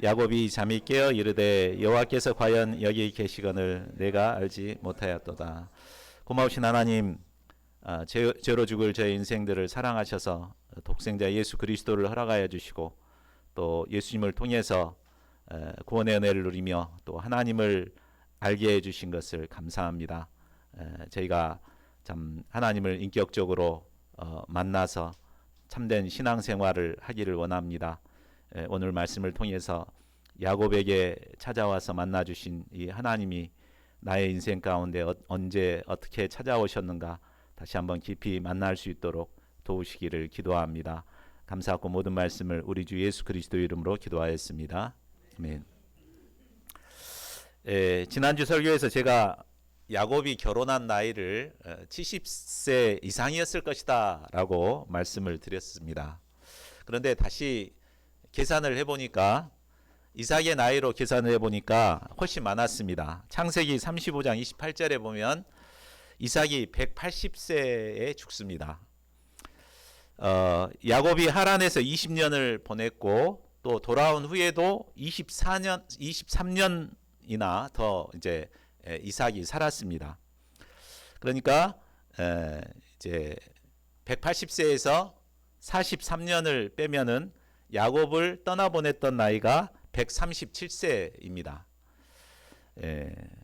야곱이 잠이 깨어 이르되 여호와께서 과연 여기 계시거늘 내가 알지 못하였도다. 고마우신 하나님, 죄로 죽을 저의 인생들을 사랑하셔서 독생자 예수 그리스도를 허락하여 주시고 또 예수님을 통해서 구원의 은혜를 누리며 또 하나님을 알게 해주신 것을 감사합니다. 저희가 참 하나님을 인격적으로 만나서 참된 신앙생활을 하기를 원합니다. 오늘 말씀을 통해서 야곱에게 찾아와서 만나주신 이 하나님이 나의 인생 가운데 언제 어떻게 찾아오셨는가 다시 한번 깊이 만날 수 있도록 도우시기를 기도합니다. 감사하고 모든 말씀을 우리 주 예수 그리스도 이름으로 기도하였습니다. 아멘. 지난주 설교에서 제가 야곱이 결혼한 나이를 70세 이상이었을 것이다 라고 말씀을 드렸습니다. 그런데 다시 계산을 해보니까 이삭의 나이로 계산을 해보니까 훨씬 많았습니다. 창세기 35장 28절에 보면 이삭이 180세에 죽습니다. 야곱이 하란에서 20년을 보냈고 또 돌아온 후에도 23년이나 더 이제 이삭이 살았습니다. 그러니까 이제 180세에서 43년을 빼면은 야곱을 떠나보냈던 나이가 137세입니다.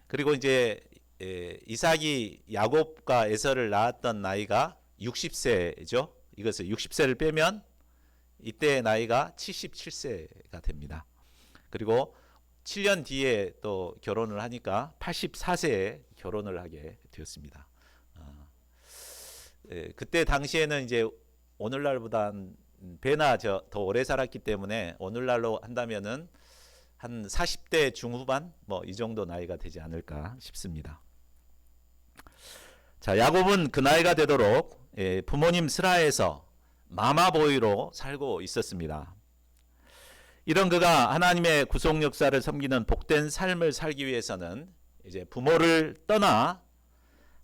그리고 이제 이삭이 야곱과 에서를 낳았던 나이가 60세죠. 이것을 60세를 빼면 이때의 나이가 77세가 됩니다. 그리고 7년 뒤에 또 결혼을 하니까 84세에 결혼을 하게 되었습니다. 그때 당시에는 이제 오늘날보다 배나 더 오래 살았기 때문에 오늘날로 한다면은 한 40대 중후반 뭐 이 정도 나이가 되지 않을까 싶습니다. 자, 야곱은 그 나이가 되도록 부모님 슬하에서 마마보이로 살고 있었습니다. 이런 그가 하나님의 구속 역사를 섬기는 복된 삶을 살기 위해서는 이제 부모를 떠나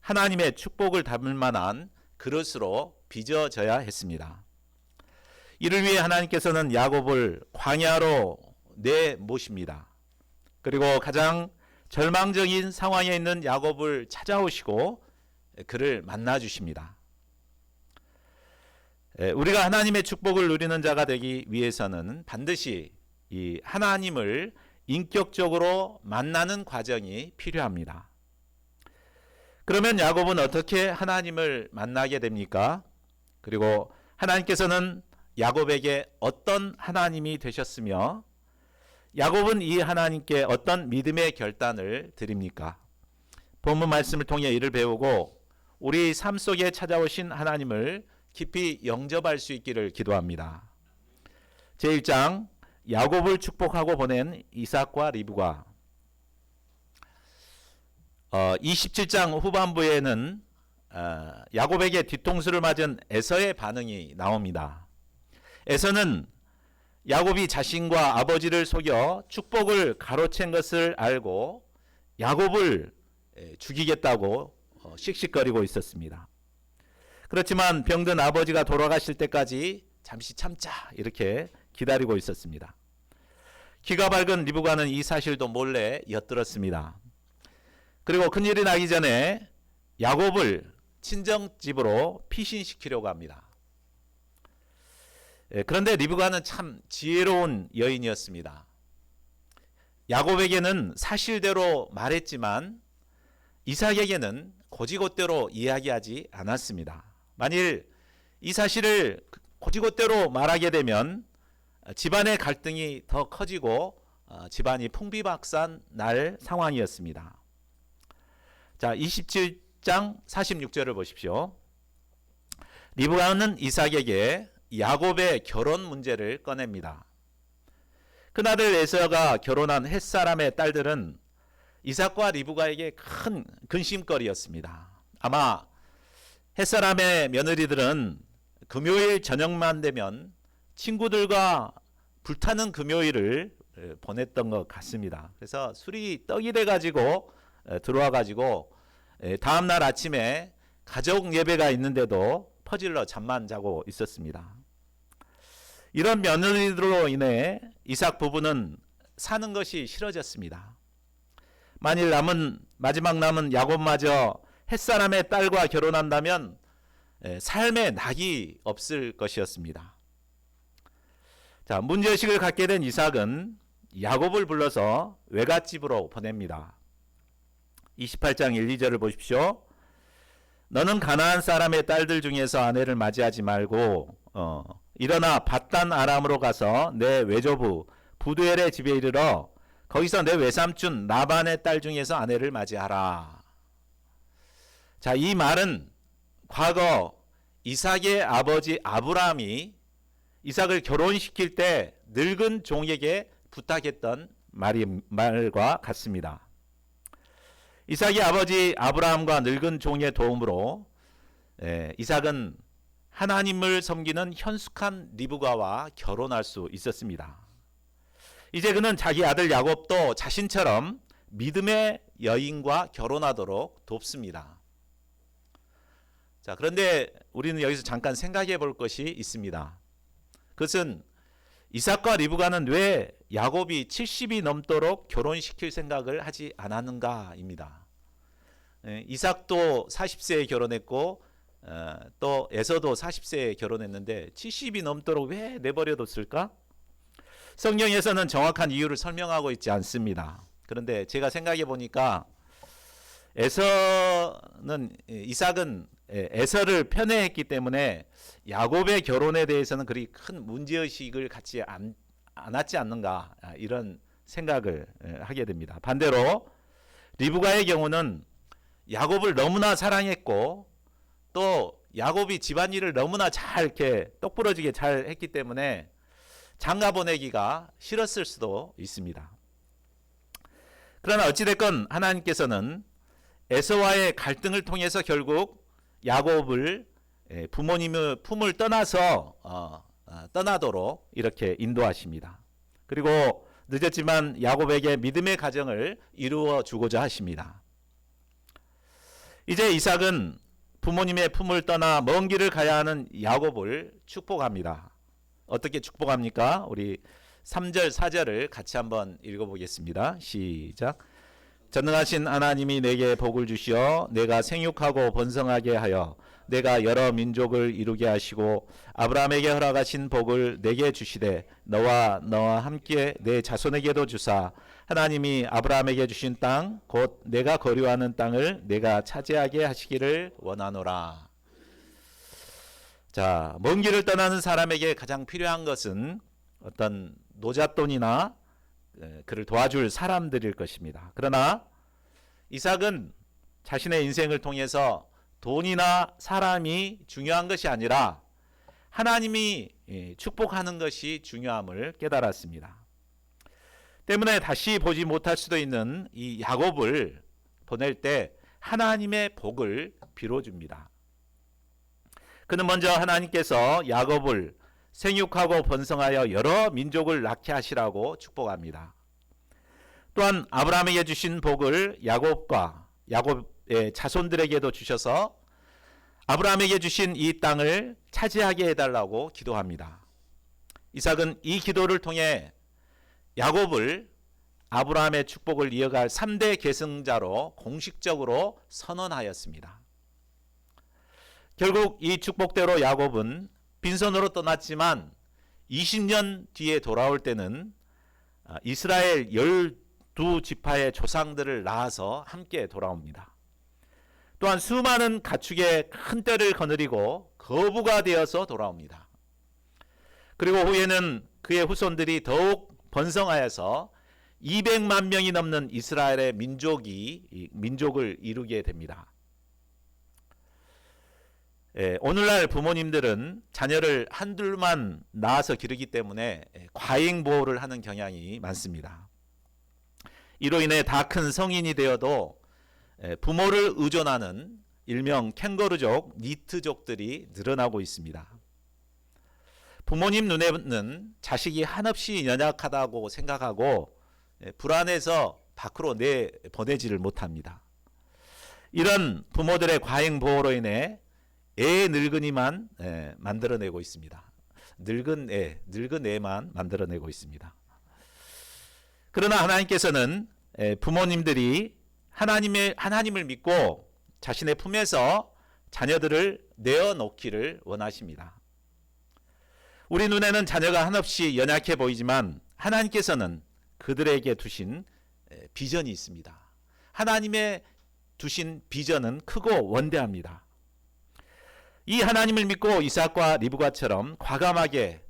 하나님의 축복을 담을 만한 그릇으로 빚어져야 했습니다. 이를 위해 하나님께서는 야곱을 광야로 내모십니다. 그리고 가장 절망적인 상황에 있는 야곱을 찾아오시고 그를 만나 주십니다. 우리가 하나님의 축복을 누리는 자가 되기 위해서는 반드시 이 하나님을 인격적으로 만나는 과정이 필요합니다. 그러면 야곱은 어떻게 하나님을 만나게 됩니까? 그리고 하나님께서는 야곱에게 어떤 하나님이 되셨으며 야곱은 이 하나님께 어떤 믿음의 결단을 드립니까? 본문 말씀을 통해 이를 배우고 우리 삶 속에 찾아오신 하나님을 깊이 영접할 수 있기를 기도합니다. 제1장 야곱을 축복하고 보낸 이삭과 리브가 27장 후반부에는 야곱에게 뒤통수를 맞은 에서의 반응이 나옵니다. 에서는 야곱이 자신과 아버지를 속여 축복을 가로챈 것을 알고 야곱을 죽이겠다고 씩씩거리고 있었습니다. 그렇지만 병든 아버지가 돌아가실 때까지 잠시 참자 이렇게 기다리고 있었습니다. 기가 밝은 리브가는 이 사실도 몰래 엿들었습니다. 그리고 큰일이 나기 전에 야곱을 친정집으로 피신시키려고 합니다. 그런데 리브가는 참 지혜로운 여인이었습니다. 야곱에게는 사실대로 말했지만 이삭에게는 고지곳대로 이야기하지 않았습니다. 만일 이 사실을 고지곳대로 말하게 되면 집안의 갈등이 더 커지고 집안이 풍비박산 날 상황이었습니다. 자, 27장 46절을 보십시오. 리브가는 이삭에게 야곱의 결혼 문제를 꺼냅니다. 그날을 에서가 결혼한 햇사람의 딸들은 이삭과 리브가에게 큰 근심거리였습니다. 아마 햇사람의 며느리들은 금요일 저녁만 되면 친구들과 불타는 금요일을 보냈던 것 같습니다. 그래서 술이 떡이 돼가지고 들어와가지고 다음날 아침에 가족 예배가 있는데도 퍼질러 잠만 자고 있었습니다. 이런 며느리들로 인해 이삭 부부는 사는 것이 싫어졌습니다. 만일 마지막 남은 야곱마저 햇사람의 딸과 결혼한다면 삶에 낙이 없을 것이었습니다. 자, 문제의식을 갖게 된 이삭은 야곱을 불러서 외갓집으로 보냅니다. 28장 1, 2절을 보십시오. 너는 가나안 사람의 딸들 중에서 아내를 맞이하지 말고 일어나 밧단 아람으로 가서 내 외조부 부두엘의 집에 이르러 거기서 내 외삼촌 라반의 딸 중에서 아내를 맞이하라. 자, 이 말은 과거 이삭의 아버지 아브라함이 이삭을 결혼시킬 때 늙은 종에게 부탁했던 말과 같습니다. 이삭의 아버지 아브라함과 늙은 종의 도움으로 이삭은 하나님을 섬기는 현숙한 리브가와 결혼할 수 있었습니다. 이제 그는 자기 아들 야곱도 자신처럼 믿음의 여인과 결혼하도록 돕습니다. 자, 그런데 우리는 여기서 잠깐 생각해 볼 것이 있습니다. 그것은 이삭과 리브가는 왜 야곱이 70이 넘도록 결혼시킬 생각을 하지 않았는가입니다. 이삭도 40세에 결혼했고 또 에서도 40세에 결혼했는데 70이 넘도록 왜 내버려뒀을까? 성경에서는 정확한 이유를 설명하고 있지 않습니다. 그런데 제가 생각해 보니까 이삭은 에서를 편애했기 때문에 야곱의 결혼에 대해서는 그리 큰 문제의식을 갖지 않았지 않는가, 이런 생각을 하게 됩니다. 반대로 리브가의 경우는 야곱을 너무나 사랑했고 또 야곱이 집안일을 너무나 잘 이렇게 똑부러지게 잘 했기 때문에 장가 보내기가 싫었을 수도 있습니다. 그러나 어찌됐건 하나님께서는 에서와의 갈등을 통해서 결국 야곱을 부모님의 품을 떠나서 떠나도록 이렇게 인도하십니다. 그리고 늦었지만 야곱에게 믿음의 가정을 이루어 주고자 하십니다. 이제 이삭은 부모님의 품을 떠나 먼 길을 가야 하는 야곱을 축복합니다. 어떻게 축복합니까? 우리 3절 4절을 같이 한번 읽어보겠습니다. 시작. 전능하신 하나님이 내게 복을 주시어 내가 생육하고 번성하게 하여 내가 여러 민족을 이루게 하시고 아브라함에게 허락하신 복을 내게 주시되 너와 함께 내 자손에게도 주사 하나님이 아브라함에게 주신 땅 곧 내가 거류하는 땅을 내가 차지하게 하시기를 원하노라. 자, 먼 길을 떠나는 사람에게 가장 필요한 것은 어떤 노잣돈이나 그를 도와줄 사람들일 것입니다. 그러나 이삭은 자신의 인생을 통해서 돈이나 사람이 중요한 것이 아니라 하나님이 축복하는 것이 중요함을 깨달았습니다. 때문에 다시 보지 못할 수도 있는 이 야곱을 보낼 때 하나님의 복을 빌어줍니다. 그는 먼저 하나님께서 야곱을 생육하고 번성하여 여러 민족을 낳게 하시라고 축복합니다. 또한 아브라함에게 주신 복을 야곱의 자손들에게도 주셔서 아브라함에게 주신 이 땅을 차지하게 해달라고 기도합니다. 이삭은 이 기도를 통해 야곱을 아브라함의 축복을 이어갈 3대 계승자로 공식적으로 선언하였습니다. 결국 이 축복대로 야곱은 빈손으로 떠났지만 20년 뒤에 돌아올 때는 이스라엘 12지파의 조상들을 낳아서 함께 돌아옵니다. 또한 수많은 가축의 큰 떼를 거느리고 거부가 되어서 돌아옵니다. 그리고 후에는 그의 후손들이 더욱 번성하여서 200만 명이 넘는 이스라엘의 민족을 이루게 됩니다. 오늘날 부모님들은 자녀를 한둘만 낳아서 기르기 때문에 과잉 보호를 하는 경향이 많습니다. 이로 인해 다 큰 성인이 되어도 부모를 의존하는 일명 캥거루족, 니트족들이 늘어나고 있습니다. 부모님 눈에는 자식이 한없이 연약하다고 생각하고 불안해서 밖으로 내보내지를 못합니다. 이런 부모들의 과잉 보호로 인해 애 늙은이만 만들어내고 있습니다. 늙은 애만 만들어내고 있습니다. 그러나 하나님께서는 부모님들이 하나님을 믿고 자신의 품에서 자녀들을 내어놓기를 원하십니다. 우리 눈에는 자녀가 한없이 연약해 보이지만 하나님께서는 그들에게 두신 비전이 있습니다. 하나님의 두신 비전은 크고 원대합니다. 이 하나님을 믿고 이삭과 리브가처럼 과감하게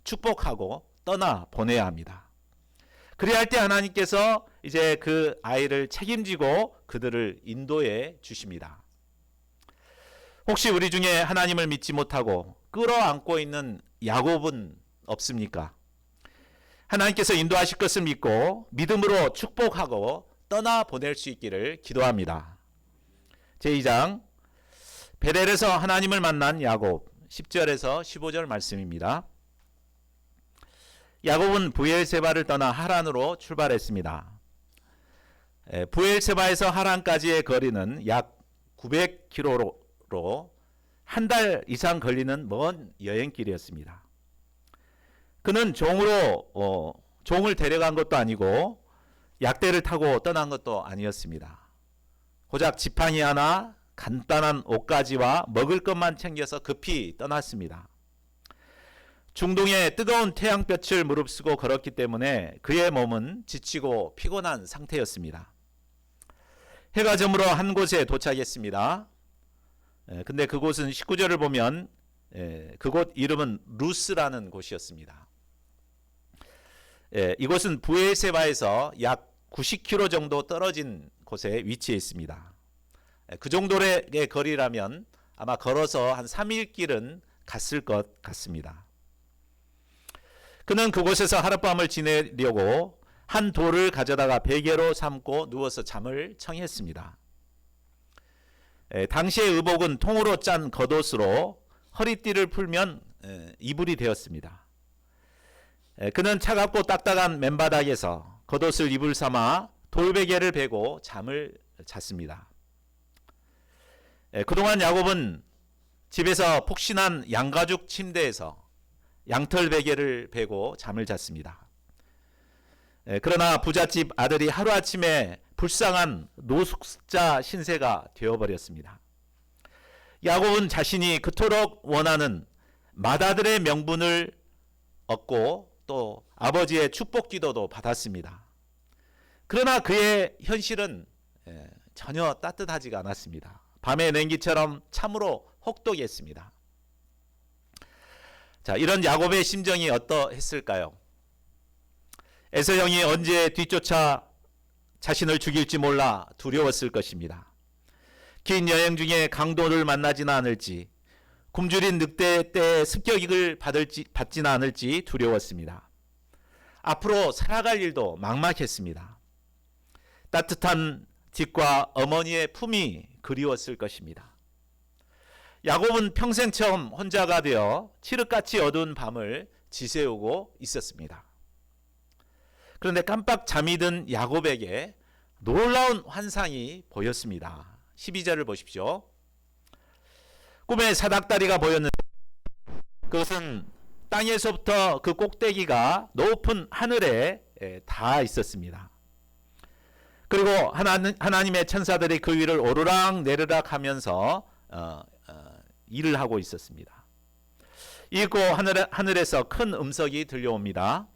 축복하고 떠나 보내야 합니다. 그래야 할 때 하나님께서 이제 그 아이를 책임지고 그들을 인도해 주십니다. 혹시 우리 중에 하나님을 믿지 못하고 끌어안고 있는 야곱은 없습니까? 하나님께서 인도하실 것을 믿고 믿음으로 축복하고 떠나 보낼 수 있기를 기도합니다. 제2장 베델에서 하나님을 만난 야곱 10절에서 15절 말씀입니다. 야곱은 브엘세바를 떠나 하란으로 출발했습니다. 브엘세바에서 하란까지의 거리는 약 900km로 한 달 이상 걸리는 먼 여행길이었습니다. 그는 종을 데려간 것도 아니고 약대를 타고 떠난 것도 아니었습니다. 고작 지팡이 하나, 간단한 옷가지와 먹을 것만 챙겨서 급히 떠났습니다. 중동의 뜨거운 태양볕을 무릅쓰고 걸었기 때문에 그의 몸은 지치고 피곤한 상태였습니다. 해가 저물어 한 곳에 도착했습니다. 근데 그곳은 19절을 보면 그곳 이름은 루스라는 곳이었습니다. 이곳은 브엘세바에서 약 90km 정도 떨어진 곳에 위치해 있습니다. 그 정도의 거리라면 아마 걸어서 한 3일 길은 갔을 것 같습니다. 그는 그곳에서 하룻밤을 지내려고 한 돌을 가져다가 베개로 삼고 누워서 잠을 청했습니다. 당시의 의복은 통으로 짠 겉옷으로 허리띠를 풀면 이불이 되었습니다. 그는 차갑고 딱딱한 맨바닥에서 겉옷을 이불 삼아 돌베개를 베고 잠을 잤습니다. 그동안 야곱은 집에서 푹신한 양가죽 침대에서 양털 베개를 베고 잠을 잤습니다. 그러나 부잣집 아들이 하루아침에 불쌍한 노숙자 신세가 되어버렸습니다. 야곱은 자신이 그토록 원하는 맏아들의 명분을 얻고 또 아버지의 축복 기도도 받았습니다. 그러나 그의 현실은 전혀 따뜻하지가 않았습니다. 밤의 냉기처럼 참으로 혹독했습니다. 자, 이런 야곱의 심정이 어떠했을까요? 에서 형이 언제 뒤쫓아 자신을 죽일지 몰라 두려웠을 것입니다. 긴 여행 중에 강도를 만나지는 않을지, 굶주린 늑대 때의 습격을 받지는 않을지 두려웠습니다. 앞으로 살아갈 일도 막막했습니다. 따뜻한 집과 어머니의 품이 그리웠을 것입니다. 야곱은 평생 처음 혼자가 되어 칠흑같이 어두운 밤을 지새우고 있었습니다. 그런데 깜빡 잠이 든 야곱에게 놀라운 환상이 보였습니다. 12절을 보십시오. 꿈에 사닥다리가 보였는데 그것은 땅에서부터 그 꼭대기가 높은 하늘에 닿아 있었습니다. 그리고 하나님의 천사들이 그 위를 오르락 내리락 하면서 일을 하고 있었습니다. 읽고 하늘에서 큰 음성이 들려옵니다.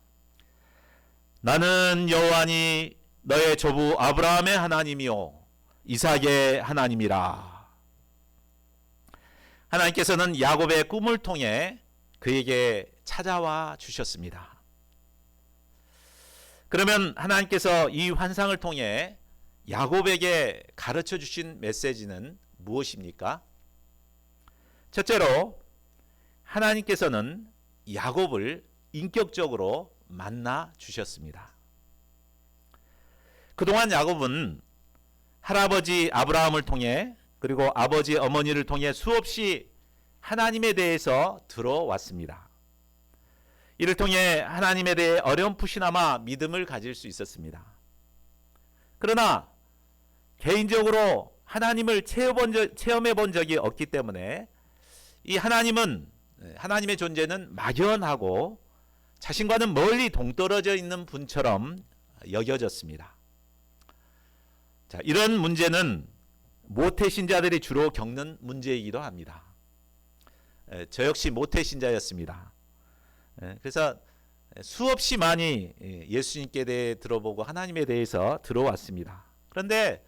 나는 여호와니 너의 조부 아브라함의 하나님이요 이삭의 하나님이라. 하나님께서는 야곱의 꿈을 통해 그에게 찾아와 주셨습니다. 그러면 하나님께서 이 환상을 통해 야곱에게 가르쳐 주신 메시지는 무엇입니까? 첫째로 하나님께서는 야곱을 인격적으로 만나 주셨습니다. 그동안 야곱은 할아버지 아브라함을 통해 그리고 아버지 어머니를 통해 수없이 하나님에 대해서 들어왔습니다. 이를 통해 하나님에 대해 어렴풋이나마 믿음을 가질 수 있었습니다. 그러나 개인적으로 하나님을 체험해 본 적이 없기 때문에 이 하나님의 존재는 막연하고 자신과는 멀리 동떨어져 있는 분처럼 여겨졌습니다. 자, 이런 문제는 모태신자들이 주로 겪는 문제이기도 합니다. 저 역시 모태신자였습니다. 그래서 수없이 많이 예수님께 대해 들어보고 하나님에 대해서 들어왔습니다. 그런데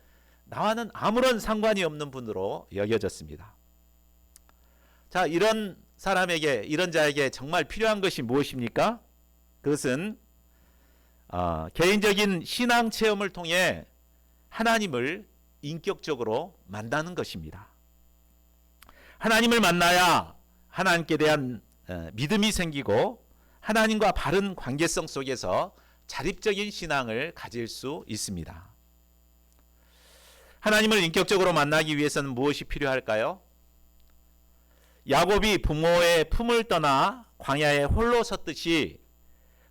나와는 아무런 상관이 없는 분으로 여겨졌습니다. 자, 이런 사람에게, 이런 자에게 정말 필요한 것이 무엇입니까? 그것은 개인적인 신앙 체험을 통해 하나님을 인격적으로 만나는 것입니다. 하나님을 만나야 하나님께 대한 믿음이 생기고 하나님과 바른 관계성 속에서 자립적인 신앙을 가질 수 있습니다. 하나님을 인격적으로 만나기 위해서는 무엇이 필요할까요? 야곱이 부모의 품을 떠나 광야에 홀로 섰듯이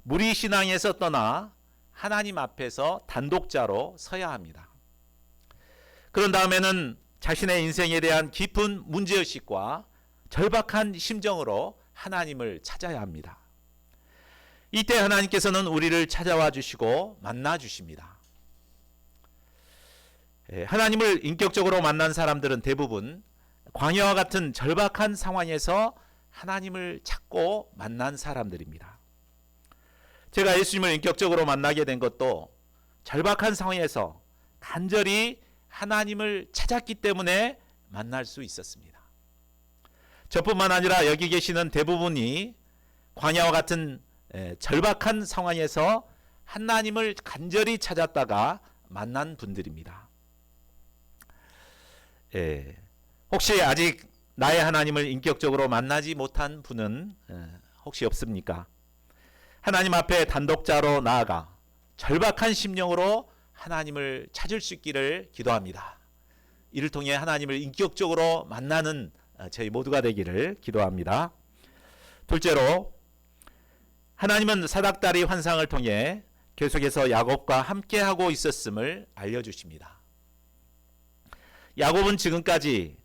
무리 신앙에서 떠나 하나님 앞에서 단독자로 서야 합니다. 그런 다음에는 자신의 인생에 대한 깊은 문제의식과 절박한 심정으로 하나님을 찾아야 합니다. 이때 하나님께서는 우리를 찾아와 주시고 만나 주십니다. 하나님을 인격적으로 만난 사람들은 대부분 광야와 같은 절박한 상황에서 하나님을 찾고 만난 사람들입니다. 제가 예수님을 인격적으로 만나게 된 것도 절박한 상황에서 간절히 하나님을 찾았기 때문에 만날 수 있었습니다. 저뿐만 아니라 여기 계시는 대부분이 광야와 같은 절박한 상황에서 하나님을 간절히 찾았다가 만난 분들입니다. 혹시 아직 나의 하나님을 인격적으로 만나지 못한 분은 혹시 없습니까? 하나님 앞에 단독자로 나아가 절박한 심령으로 하나님을 찾을 수 있기를 기도합니다. 이를 통해 하나님을 인격적으로 만나는 저희 모두가 되기를 기도합니다. 둘째로, 하나님은 사닥다리 환상을 통해 계속해서 야곱과 함께하고 있었음을 알려주십니다. 야곱은 지금까지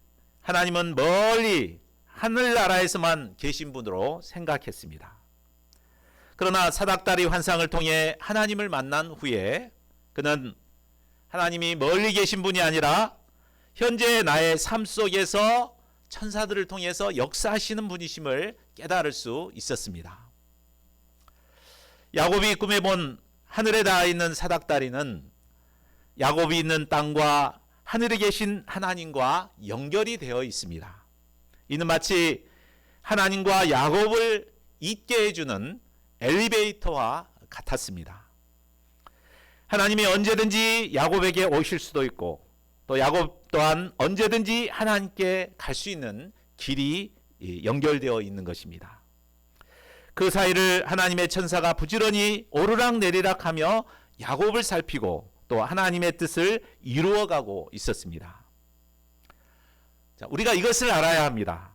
하나님은 멀리 하늘나라에서만 계신 분으로 생각했습니다. 그러나 사닥다리 환상을 통해 하나님을 만난 후에 그는 하나님이 멀리 계신 분이 아니라 현재 나의 삶 속에서 천사들을 통해서 역사하시는 분이심을 깨달을 수 있었습니다. 야곱이 꿈에 본 하늘에 닿아 있는 사닥다리는 야곱이 있는 땅과 하늘에 계신 하나님과 연결이 되어 있습니다. 이는 마치 하나님과 야곱을 있게 해주는 엘리베이터와 같았습니다. 하나님이 언제든지 야곱에게 오실 수도 있고 또 야곱 또한 언제든지 하나님께 갈 수 있는 길이 연결되어 있는 것입니다. 그 사이를 하나님의 천사가 부지런히 오르락내리락 하며 야곱을 살피고 또 하나님의 뜻을 이루어가고 있었습니다. 자, 우리가 이것을 알아야 합니다.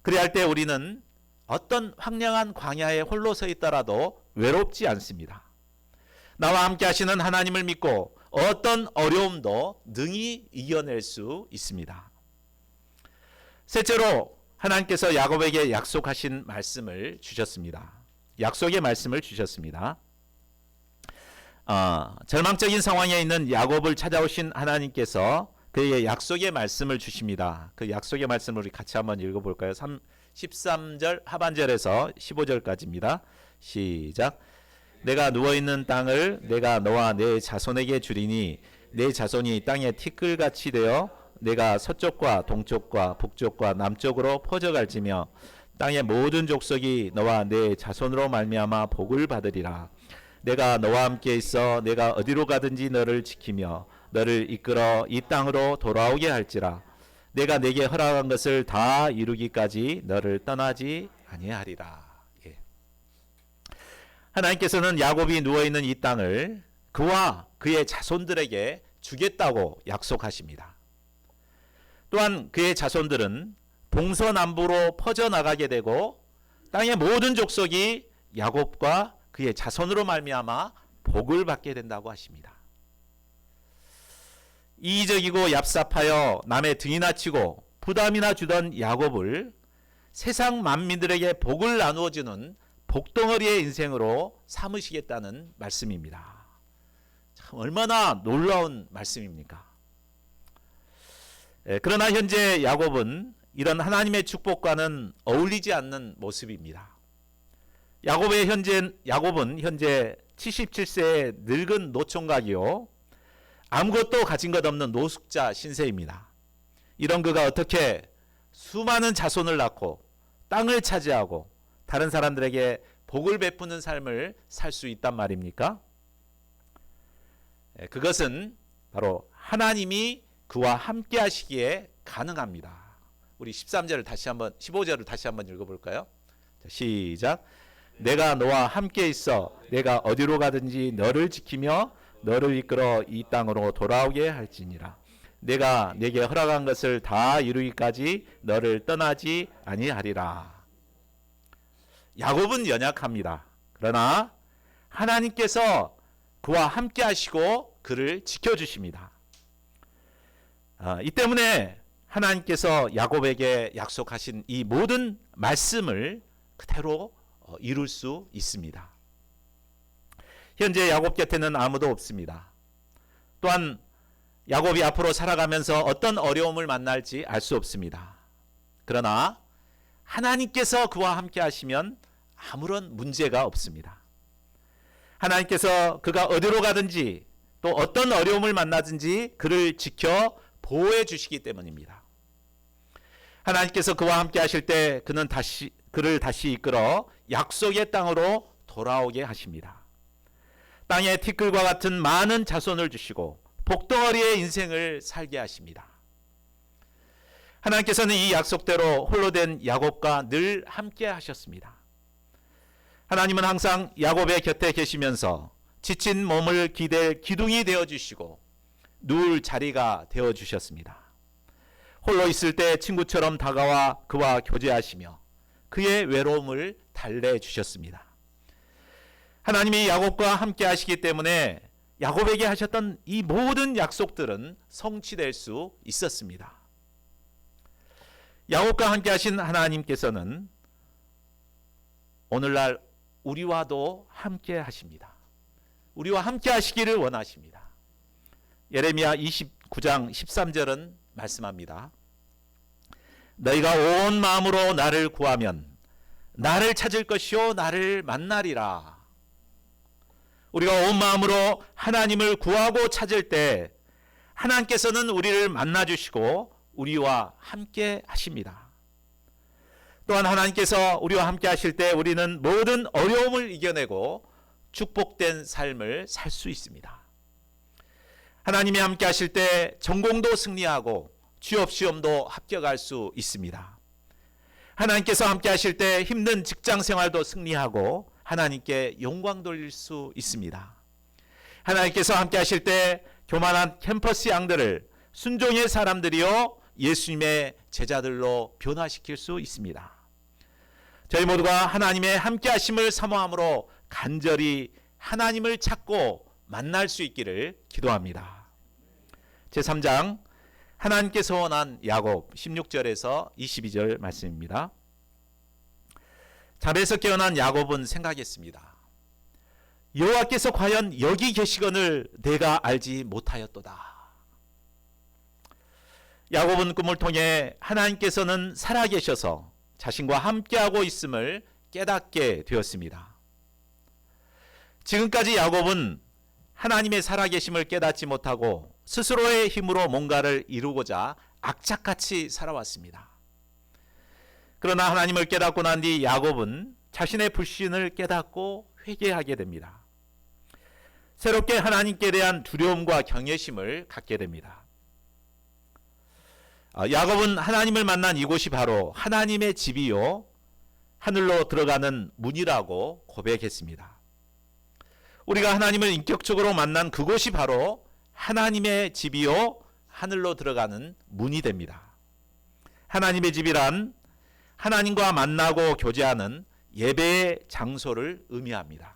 그래야 할 때 우리는 어떤 황량한 광야에 홀로 서 있더라도 외롭지 않습니다. 나와 함께 하시는 하나님을 믿고 어떤 어려움도 능히 이겨낼 수 있습니다. 셋째로, 하나님께서 야곱에게 약속하신 말씀을 주셨습니다. 약속의 말씀을 주셨습니다. 절망적인 상황에 있는 야곱을 찾아오신 하나님께서 그에게 약속의 말씀을 주십니다. 그 약속의 말씀을 우리 같이 한번 읽어볼까요? 13절 하반절에서 15절까지입니다. 시작. 내가 누워있는 땅을 내가 너와 내 자손에게 주리니 내 자손이 땅에 티끌같이 되어 내가 서쪽과 동쪽과 북쪽과 남쪽으로 퍼져갈지며 땅의 모든 족속이 너와 내 자손으로 말미암아 복을 받으리라. 내가 너와 함께 있어 내가 어디로 가든지 너를 지키며 너를 이끌어 이 땅으로 돌아오게 할지라. 내가 내게 허락한 것을 다 이루기까지 너를 떠나지 아니하리라. 하나님께서는 야곱이 누워있는 이 땅을 그와 그의 자손들에게 주겠다고 약속하십니다. 또한 그의 자손들은 동서남북으로 퍼져나가게 되고 땅의 모든 족속이 야곱과 그의 자손으로 말미암아 복을 받게 된다고 하십니다. 이기적이고 얍삽하여 남의 등이나 치고 부담이나 주던 야곱을 세상 만민들에게 복을 나누어 주는 복덩어리의 인생으로 삼으시겠다는 말씀입니다. 참 얼마나 놀라운 말씀입니까? 그러나 현재 야곱은 이런 하나님의 축복과는 어울리지 않는 모습입니다. 야곱은 현재 77세의 늙은 노총각이요, 아무것도 가진 것 없는 노숙자 신세입니다. 이런 그가 어떻게 수많은 자손을 낳고 땅을 차지하고 다른 사람들에게 복을 베푸는 삶을 살 수 있단 말입니까? 그것은 바로 하나님이 그와 함께 하시기에 가능합니다. 우리 15절을 다시 한번 읽어볼까요? 자, 시작. 내가 너와 함께 있어 내가 어디로 가든지 너를 지키며 너를 이끌어 이 땅으로 돌아오게 할지니라. 내가 네게 허락한 것을 다 이루기까지 너를 떠나지 아니하리라. 야곱은 연약합니다. 그러나 하나님께서 그와 함께 하시고 그를 지켜주십니다. 이 때문에 하나님께서 야곱에게 약속하신 이 모든 말씀을 그대로 이룰 수 있습니다. 현재 야곱 곁에는 아무도 없습니다. 또한 야곱이 앞으로 살아가면서 어떤 어려움을 만날지 알 수 없습니다. 그러나 하나님께서 그와 함께 하시면 아무런 문제가 없습니다. 하나님께서 그가 어디로 가든지 또 어떤 어려움을 만나든지 그를 지켜 보호해 주시기 때문입니다. 하나님께서 그와 함께 하실 때 그를 다시 이끌어 약속의 땅으로 돌아오게 하십니다. 땅에 티끌과 같은 많은 자손을 주시고 복덩어리의 인생을 살게 하십니다. 하나님께서는 이 약속대로 홀로 된 야곱과 늘 함께 하셨습니다. 하나님은 항상 야곱의 곁에 계시면서 지친 몸을 기댈 기둥이 되어주시고 누울 자리가 되어주셨습니다. 홀로 있을 때 친구처럼 다가와 그와 교제하시며 그의 외로움을 달래주셨습니다. 하나님이 야곱과 함께 하시기 때문에 야곱에게 하셨던 이 모든 약속들은 성취될 수 있었습니다. 야곱과 함께 하신 하나님께서는 오늘날 우리와도 함께 하십니다. 우리와 함께 하시기를 원하십니다. 예레미야 29장 13절은 말씀합니다. 너희가 온 마음으로 나를 구하면 나를 찾을 것이요 나를 만나리라. 우리가 온 마음으로 하나님을 구하고 찾을 때 하나님께서는 우리를 만나주시고 우리와 함께 하십니다. 또한 하나님께서 우리와 함께 하실 때 우리는 모든 어려움을 이겨내고 축복된 삶을 살 수 있습니다. 하나님이 함께 하실 때 전공도 승리하고 취업시험도 합격할 수 있습니다. 하나님께서 함께 하실 때 힘든 직장 생활도 승리하고 하나님께 영광 돌릴 수 있습니다. 하나님께서 함께 하실 때 교만한 캠퍼스 양들을 순종의 사람들이요 예수님의 제자들로 변화시킬 수 있습니다. 저희 모두가 하나님의 함께 하심을 사모함으로 간절히 하나님을 찾고 만날 수 있기를 기도합니다. 제3장 하나님께서 원한 야곱 16절에서 22절 말씀입니다. 잠에서 깨어난 야곱은 생각했습니다. 여호와께서 과연 여기 계시거늘 내가 알지 못하였도다. 야곱은 꿈을 통해 하나님께서는 살아계셔서 자신과 함께하고 있음을 깨닫게 되었습니다. 지금까지 야곱은 하나님의 살아계심을 깨닫지 못하고 스스로의 힘으로 뭔가를 이루고자 악착같이 살아왔습니다. 그러나 하나님을 깨닫고 난 뒤 야곱은 자신의 불신을 깨닫고 회개하게 됩니다. 새롭게 하나님께 대한 두려움과 경외심을 갖게 됩니다. 야곱은 하나님을 만난 이곳이 바로 하나님의 집이요 하늘로 들어가는 문이라고 고백했습니다. 우리가 하나님을 인격적으로 만난 그곳이 바로 하나님의 집이요 하늘로 들어가는 문이 됩니다. 하나님의 집이란 하나님과 만나고 교제하는 예배의 장소를 의미합니다.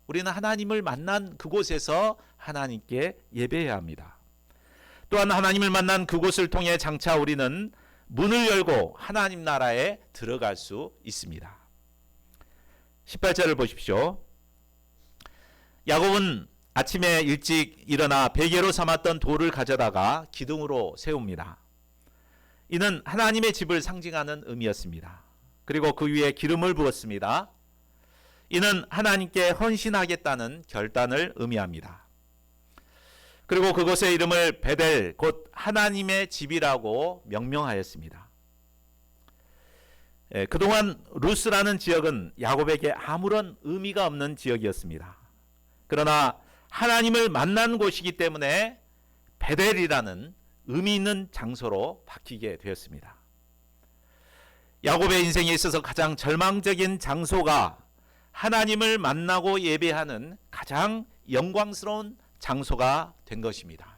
우리는 하나님을 만난 그곳에서 하나님께 예배해야 합니다. 또한 하나님을 만난 그곳을 통해 장차 우리는 문을 열고 하나님 나라에 들어갈 수 있습니다. 18절을 보십시오. 야곱은 아침에 일찍 일어나 베개로 삼았던 돌을 가져다가 기둥으로 세웁니다. 이는 하나님의 집을 상징하는 의미였습니다. 그리고 그 위에 기름을 부었습니다. 이는 하나님께 헌신하겠다는 결단을 의미합니다. 그리고 그곳의 이름을 베델, 곧 하나님의 집이라고 명명하였습니다. 그동안 루스라는 지역은 야곱에게 아무런 의미가 없는 지역이었습니다. 그러나 하나님을 만난 곳이기 때문에 베델이라는 의미 있는 장소로 바뀌게 되었습니다. 야곱의 인생에 있어서 가장 절망적인 장소가 하나님을 만나고 예배하는 가장 영광스러운 장소가 된 것입니다.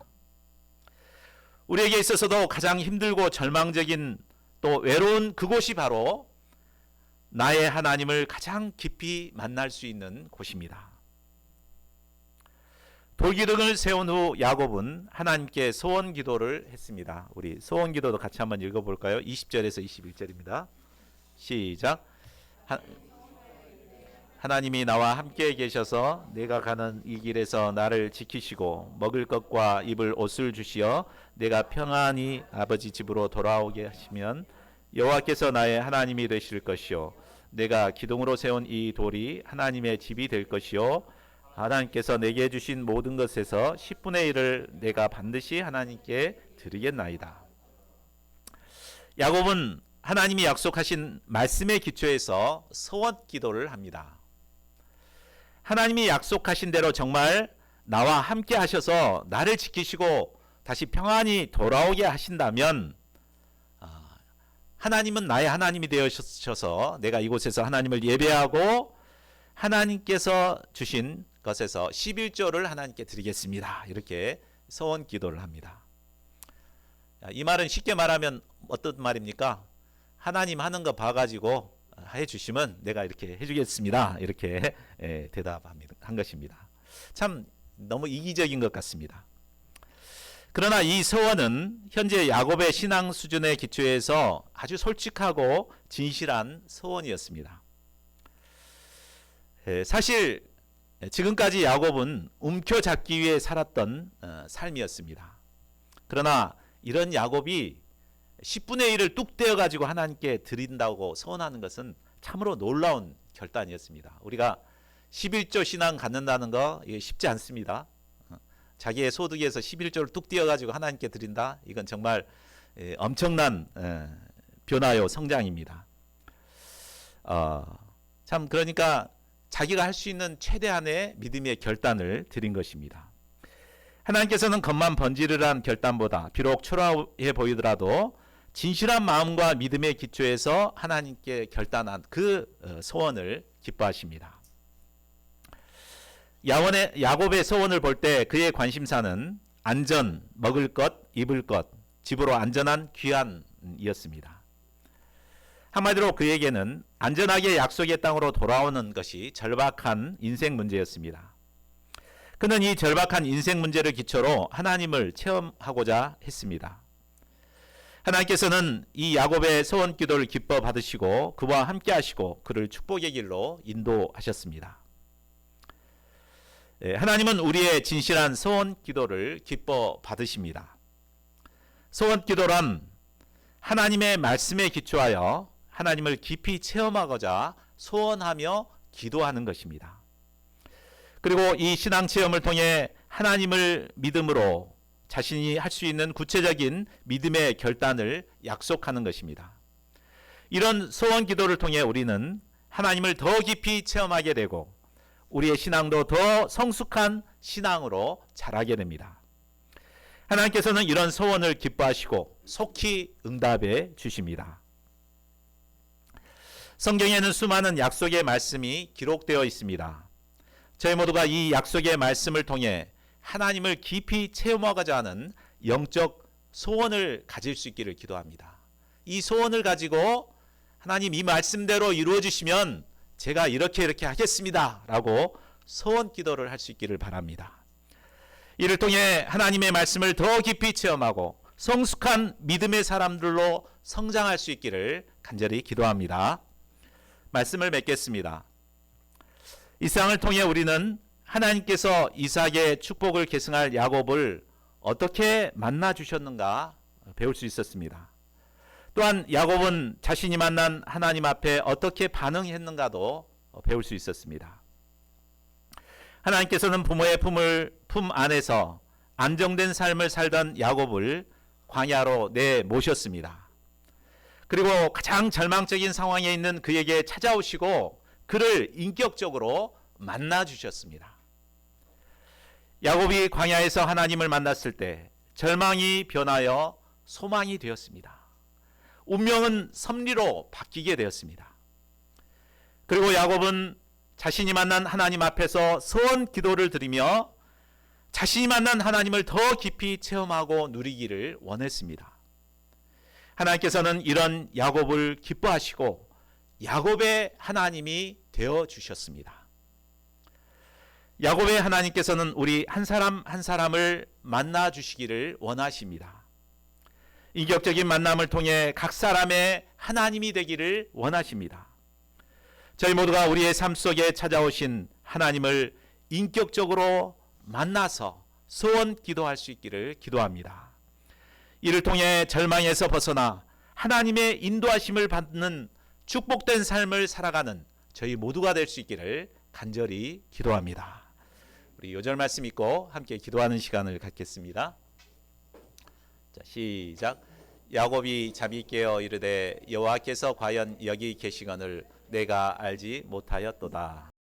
우리에게 있어서도 가장 힘들고 절망적인 또 외로운 그곳이 바로 나의 하나님을 가장 깊이 만날 수 있는 곳입니다. 돌기둥을 세운 후 야곱은 하나님께 소원 기도를 했습니다. 우리 소원 기도도 같이 한번 읽어볼까요? 20절에서 21절입니다. 시작. 하나님이 나와 함께 계셔서 내가 가는 이 길에서 나를 지키시고 먹을 것과 입을 옷을 주시어 내가 평안히 아버지 집으로 돌아오게 하시면 여호와께서 나의 하나님이 되실 것이요 내가 기둥으로 세운 이 돌이 하나님의 집이 될 것이요 하나님께서 내게 주신 모든 것에서 10분의 1을 내가 반드시 하나님께 드리겠나이다. 야곱은 하나님이 약속하신 말씀의 기초에서 소원 기도를 합니다. 하나님이 약속하신 대로 정말 나와 함께 하셔서 나를 지키시고 다시 평안히 돌아오게 하신다면 하나님은 나의 하나님이 되어주셔서 내가 이곳에서 하나님을 예배하고 하나님께서 주신 것에서 11조를 하나님께 드리겠습니다. 이렇게 소원 기도를 합니다. 이 말은 쉽게 말하면 어떤 말입니까? 하나님 하는 거 봐가지고 해주시면 내가 이렇게 해주겠습니다. 이렇게 대답한 것입니다. 참 너무 이기적인 것 같습니다. 그러나 이 소원은 현재 야곱의 신앙 수준의 기초에서 아주 솔직하고 진실한 소원이었습니다. 사실 지금까지 야곱은 움켜잡기 위해 살았던 삶이었습니다. 그러나 이런 야곱이 10분의 1을 뚝 떼어 가지고 하나님께 드린다고 소원하는 것은 참으로 놀라운 결단이었습니다. 우리가 11조 신앙 갖는다는 거 이게 쉽지 않습니다. 자기의 소득에서 11조를 뚝 떼어 가지고 하나님께 드린다. 이건 정말 엄청난 변화요 성장입니다. 참 그러니까 자기가 할 수 있는 최대한의 믿음의 결단을 드린 것입니다. 하나님께서는 겉만 번지르르한 결단보다 비록 초라해 보이더라도 진실한 마음과 믿음의 기초에서 하나님께 결단한 그 소원을 기뻐하십니다. 야곱의 소원을 볼 때 그의 관심사는 안전, 먹을 것, 입을 것, 집으로 안전한 귀환이었습니다. 한마디로 그에게는 안전하게 약속의 땅으로 돌아오는 것이 절박한 인생 문제였습니다. 그는 이 절박한 인생 문제를 기초로 하나님을 체험하고자 했습니다. 하나님께서는 이 야곱의 소원 기도를 기뻐 받으시고 그와 함께 하시고 그를 축복의 길로 인도하셨습니다. 하나님은 우리의 진실한 소원 기도를 기뻐 받으십니다. 소원 기도란 하나님의 말씀에 기초하여 하나님을 깊이 체험하고자 소원하며 기도하는 것입니다. 그리고 이 신앙 체험을 통해 하나님을 믿음으로 자신이 할 수 있는 구체적인 믿음의 결단을 약속하는 것입니다. 이런 소원 기도를 통해 우리는 하나님을 더 깊이 체험하게 되고 우리의 신앙도 더 성숙한 신앙으로 자라게 됩니다. 하나님께서는 이런 소원을 기뻐하시고 속히 응답해 주십니다. 성경에는 수많은 약속의 말씀이 기록되어 있습니다. 저희 모두가 이 약속의 말씀을 통해 하나님을 깊이 체험하고자 하는 영적 소원을 가질 수 있기를 기도합니다. 이 소원을 가지고 하나님 이 말씀대로 이루어 주시면 제가 이렇게 하겠습니다 라고 소원 기도를 할 수 있기를 바랍니다. 이를 통해 하나님의 말씀을 더 깊이 체험하고 성숙한 믿음의 사람들로 성장할 수 있기를 간절히 기도합니다. 말씀을 맺겠습니다. 이 상을 통해 우리는 하나님께서 이삭의 축복을 계승할 야곱을 어떻게 만나 주셨는가 배울 수 있었습니다. 또한 야곱은 자신이 만난 하나님 앞에 어떻게 반응했는가도 배울 수 있었습니다. 하나님께서는 부모의 품 안에서 안정된 삶을 살던 야곱을 광야로 내모셨습니다. 그리고 가장 절망적인 상황에 있는 그에게 찾아오시고 그를 인격적으로 만나 주셨습니다. 야곱이 광야에서 하나님을 만났을 때 절망이 변하여 소망이 되었습니다. 운명은 섭리로 바뀌게 되었습니다. 그리고 야곱은 자신이 만난 하나님 앞에서 서원 기도를 드리며 자신이 만난 하나님을 더 깊이 체험하고 누리기를 원했습니다. 하나님께서는 이런 야곱을 기뻐하시고 야곱의 하나님이 되어 주셨습니다. 야곱의 하나님께서는 우리 한 사람 한 사람을 만나 주시기를 원하십니다. 인격적인 만남을 통해 각 사람의 하나님이 되기를 원하십니다. 저희 모두가 우리의 삶 속에 찾아오신 하나님을 인격적으로 만나서 소원 기도할 수 있기를 기도합니다. 이를 통해 절망에서 벗어나 하나님의 인도하심을 받는 축복된 삶을 살아가는 저희 모두가 될 수 있기를 간절히 기도합니다. 우리 요절 말씀 읽고 함께 기도하는 시간을 갖겠습니다. 자, 시작. 야곱이 잠이 깨어 이르되 여호와께서 과연 여기 계시거늘 내가 알지 못하였도다.